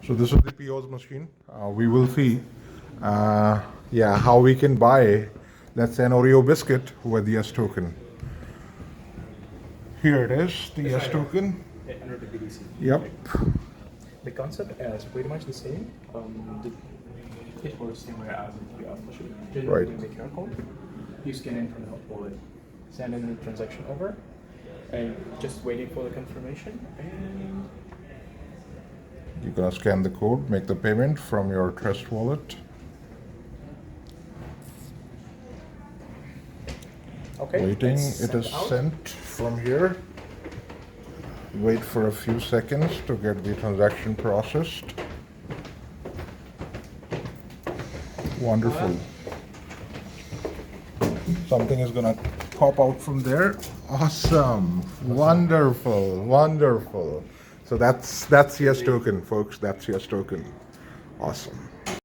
So this is the POS machine. We will see, yeah, how we can buy, let's say, an Oreo biscuit with the S token. Here it is, the S token. Under the BDC. Yep. The concept is pretty much the same. It works the same way as the POS machine. Just Right. using the QR code, you scan in from the wallet, send in the transaction over, and just waiting for the confirmation. And You're gonna scan the code, make the payment from your Trust wallet. okay, Waiting, it's it is out. sent from here. Wait for a few seconds to get the transaction processed. Wonderful. Something is gonna pop out from there. Awesome. Wonderful. Wonderful. So that's yes token, folks. That's yes token. Awesome.